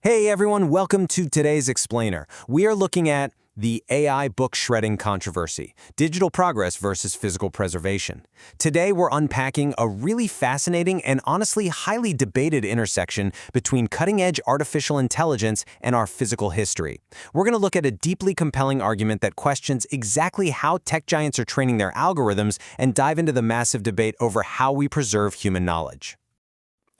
Hey everyone, welcome to today's Explainer. We are looking at the AI book shredding controversy, digital progress versus physical preservation. Today we're unpacking a really fascinating and honestly highly debated intersection between cutting-edge artificial intelligence and our physical history. We're going to look at a deeply compelling argument that questions exactly how tech giants are training their algorithms and dive into the massive debate over how we preserve human knowledge.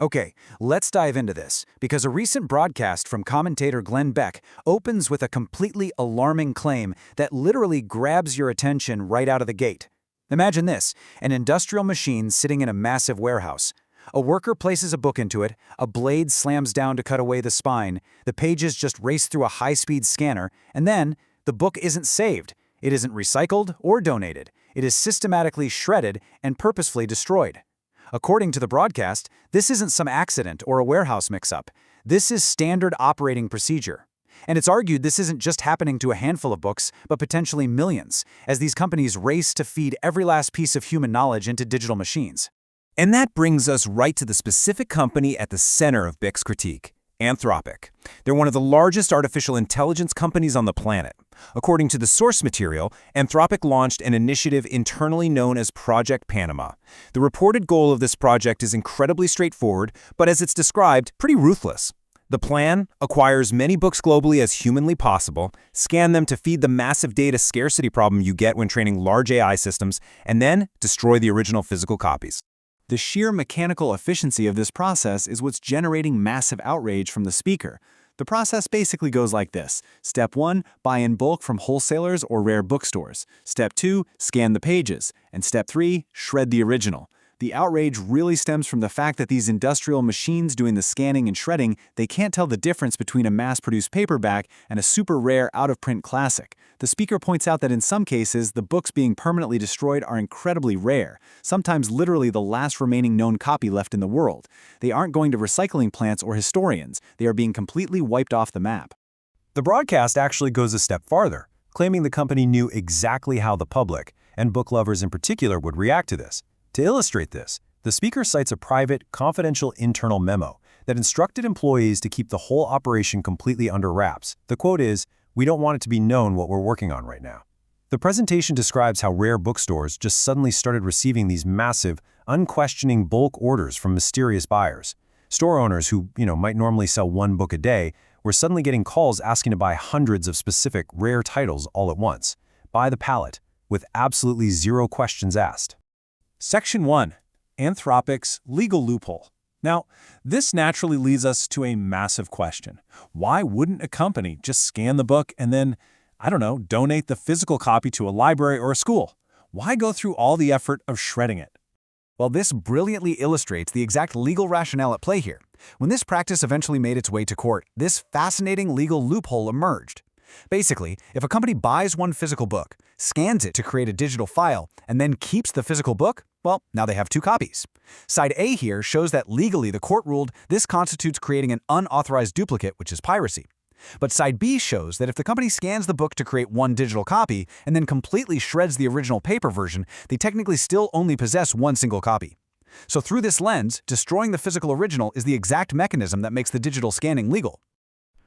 Okay, let's dive into this, because a recent broadcast from commentator Glenn Beck opens with a completely alarming claim that literally grabs your attention right out of the gate. Imagine this, an industrial machine sitting in a massive warehouse. A worker places a book into it, a blade slams down to cut away the spine, the pages just race through a high-speed scanner, and then the book isn't saved. It isn't recycled or donated. It is systematically shredded and purposefully destroyed. According to the broadcast, this isn't some accident or a warehouse mix-up. This is standard operating procedure. And it's argued this isn't just happening to a handful of books, but potentially millions, as these companies race to feed every last piece of human knowledge into digital machines. And that brings us right to the specific company at the center of Beck's critique, Anthropic. They're one of the largest artificial intelligence companies on the planet. According to the source material, Anthropic launched an initiative internally known as Project Panama. The reported goal of this project is incredibly straightforward, but as it's described, pretty ruthless. The plan acquires many books globally as humanly possible, scan them to feed the massive data scarcity problem you get when training large AI systems, and then destroy the original physical copies. The sheer mechanical efficiency of this process is what's generating massive outrage from the speaker. The process basically goes like this. Step 1, buy in bulk from wholesalers or rare bookstores. Step 2, scan the pages. And Step 3, shred the original. The outrage really stems from the fact that these industrial machines doing the scanning and shredding, they can't tell the difference between a mass-produced paperback and a super rare out-of-print classic. The speaker points out that in some cases, the books being permanently destroyed are incredibly rare, sometimes literally the last remaining known copy left in the world. They aren't going to recycling plants or historians. They are being completely wiped off the map. The broadcast actually goes a step farther, claiming the company knew exactly how the public, and book lovers in particular, would react to this. To illustrate this, the speaker cites a private, confidential internal memo that instructed employees to keep the whole operation completely under wraps. The quote is, "We don't want it to be known what we're working on right now." The presentation describes how rare bookstores just suddenly started receiving these massive, unquestioning bulk orders from mysterious buyers. Store owners who, might normally sell one book a day were suddenly getting calls asking to buy hundreds of specific, rare titles all at once, by the pallet, with absolutely zero questions asked. Section 1. Anthropic's legal loophole. Now, this naturally leads us to a massive question. Why wouldn't a company just scan the book and then, donate the physical copy to a library or a school? Why go through all the effort of shredding it? Well, this brilliantly illustrates the exact legal rationale at play here. When this practice eventually made its way to court, this fascinating legal loophole emerged. Basically, if a company buys one physical book, scans it to create a digital file, and then keeps the physical book, well, now they have two copies. Side A here shows that legally the court ruled this constitutes creating an unauthorized duplicate, which is piracy. But Side B shows that if the company scans the book to create one digital copy and then completely shreds the original paper version, they technically still only possess one single copy. So through this lens, destroying the physical original is the exact mechanism that makes the digital scanning legal.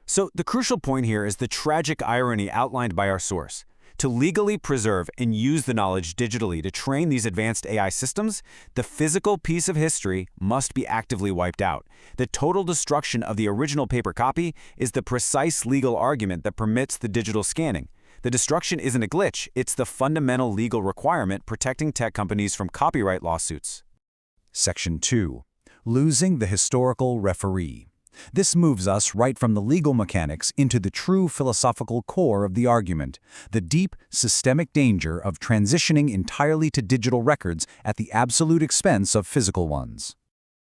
So the crucial point here is the tragic irony outlined by our source. To legally preserve and use the knowledge digitally to train these advanced AI systems, the physical piece of history must be actively wiped out. The total destruction of the original paper copy is the precise legal argument that permits the digital scanning. The destruction isn't a glitch, it's the fundamental legal requirement protecting tech companies from copyright lawsuits. Section 2. Losing the historical referee. This moves us right from the legal mechanics into the true philosophical core of the argument, the deep, systemic danger of transitioning entirely to digital records at the absolute expense of physical ones.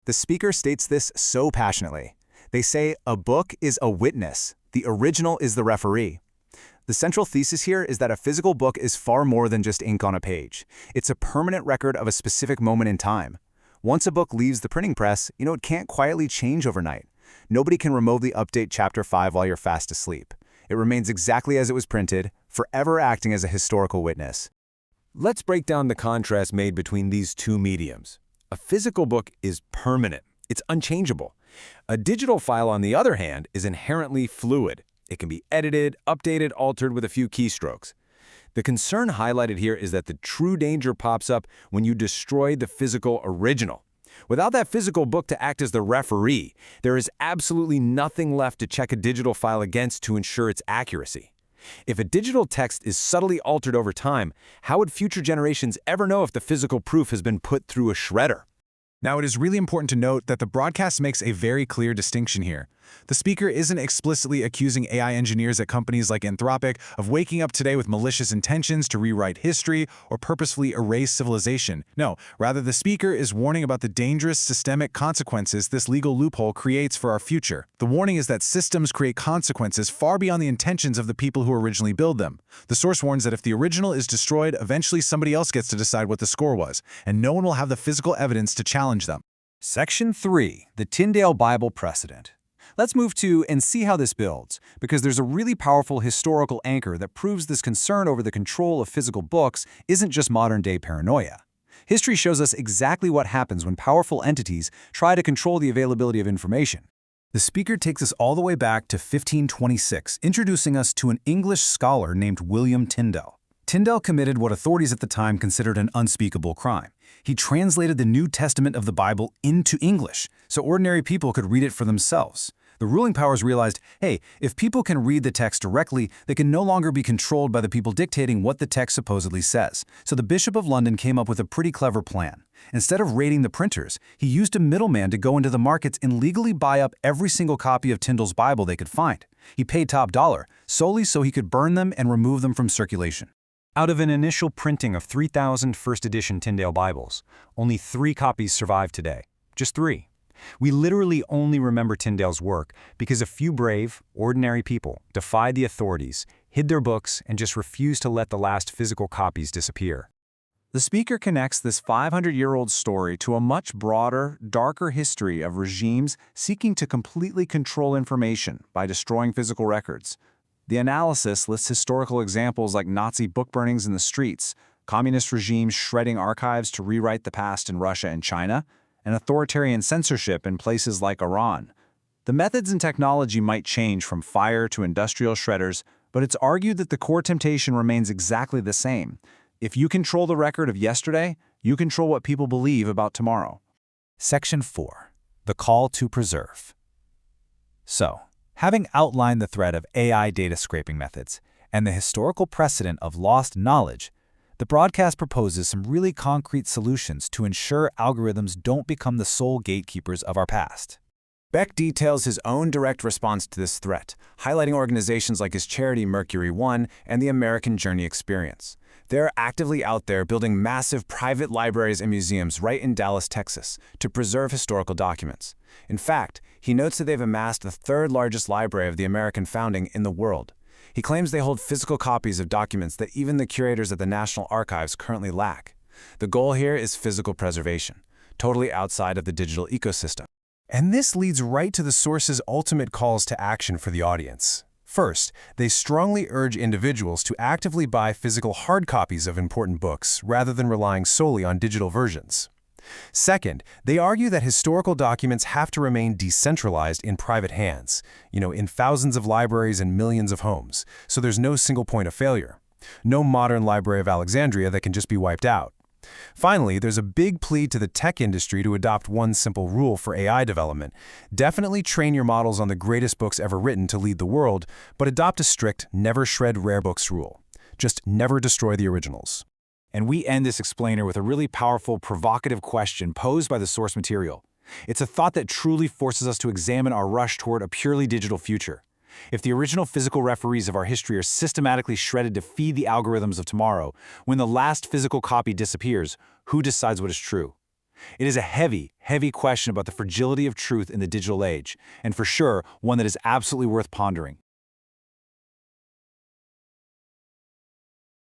The speaker states this so passionately. They say a book is a witness, the original is the referee. The central thesis here is that a physical book is far more than just ink on a page. It's a permanent record of a specific moment in time. Once a book leaves the printing press, it can't quietly change overnight. Nobody can remotely update Chapter 5 while you're fast asleep. It remains exactly as it was printed, forever acting as a historical witness. Let's break down the contrast made between these two mediums. A physical book is permanent. It's unchangeable. A digital file, on the other hand, is inherently fluid. It can be edited, updated, altered with a few keystrokes. The concern highlighted here is that the true danger pops up when you destroy the physical original. Without that physical book to act as the referee, there is absolutely nothing left to check a digital file against to ensure its accuracy. If a digital text is subtly altered over time, how would future generations ever know if the physical proof has been put through a shredder? Now, it is really important to note that the broadcast makes a very clear distinction here. The speaker isn't explicitly accusing AI engineers at companies like Anthropic of waking up today with malicious intentions to rewrite history or purposefully erase civilization. No, rather the speaker is warning about the dangerous systemic consequences this legal loophole creates for our future. The warning is that systems create consequences far beyond the intentions of the people who originally build them. The source warns that if the original is destroyed, eventually somebody else gets to decide what the score was, and no one will have the physical evidence to challenge them. Section 3. The Tyndale Bible Precedent. Let's move to and see how this builds, because there's a really powerful historical anchor that proves this concern over the control of physical books isn't just modern-day paranoia. History shows us exactly what happens when powerful entities try to control the availability of information. The speaker takes us all the way back to 1526, introducing us to an English scholar named William Tyndale. Tyndale committed what authorities at the time considered an unspeakable crime. He translated the New Testament of the Bible into English, so ordinary people could read it for themselves. The ruling powers realized, hey, if people can read the text directly, they can no longer be controlled by the people dictating what the text supposedly says. So the Bishop of London came up with a pretty clever plan. Instead of raiding the printers, he used a middleman to go into the markets and legally buy up every single copy of Tyndale's Bible they could find. He paid top dollar, solely so he could burn them and remove them from circulation. Out of an initial printing of 3,000 first edition Tyndale Bibles, only 3 copies survive today. Just 3. We literally only remember Tyndale's work because a few brave, ordinary people defied the authorities, hid their books, and just refused to let the last physical copies disappear. The speaker connects this 500-year-old story to a much broader, darker history of regimes seeking to completely control information by destroying physical records. The analysis lists historical examples like Nazi book burnings in the streets, communist regimes shredding archives to rewrite the past in Russia and China, and authoritarian censorship in places like Iran. The methods and technology might change from fire to industrial shredders, but it's argued that the core temptation remains exactly the same. If you control the record of yesterday, you control what people believe about tomorrow. Section 4. The Call to Preserve. So, having outlined the threat of AI data scraping methods and the historical precedent of lost knowledge, the broadcast proposes some really concrete solutions to ensure algorithms don't become the sole gatekeepers of our past. Beck details his own direct response to this threat, highlighting organizations like his charity Mercury One and the American Journey Experience. They're actively out there building massive private libraries and museums right in Dallas, Texas, to preserve historical documents. In fact, he notes that they've amassed the 3rd largest library of the American founding in the world. He claims they hold physical copies of documents that even the curators at the National Archives currently lack. The goal here is physical preservation, totally outside of the digital ecosystem. And this leads right to the source's ultimate calls to action for the audience. First, they strongly urge individuals to actively buy physical hard copies of important books rather than relying solely on digital versions. Second, they argue that historical documents have to remain decentralized in private hands, in thousands of libraries and millions of homes, so there's no single point of failure. No modern Library of Alexandria that can just be wiped out. Finally, there's a big plea to the tech industry to adopt one simple rule for AI development. Definitely train your models on the greatest books ever written to lead the world, but adopt a strict never shred rare books rule. Just never destroy the originals. And we end this explainer with a really powerful, provocative question posed by the source material. It's a thought that truly forces us to examine our rush toward a purely digital future. If the original physical referees of our history are systematically shredded to feed the algorithms of tomorrow, when the last physical copy disappears, who decides what is true? It is a heavy, heavy question about the fragility of truth in the digital age, and for sure, one that is absolutely worth pondering.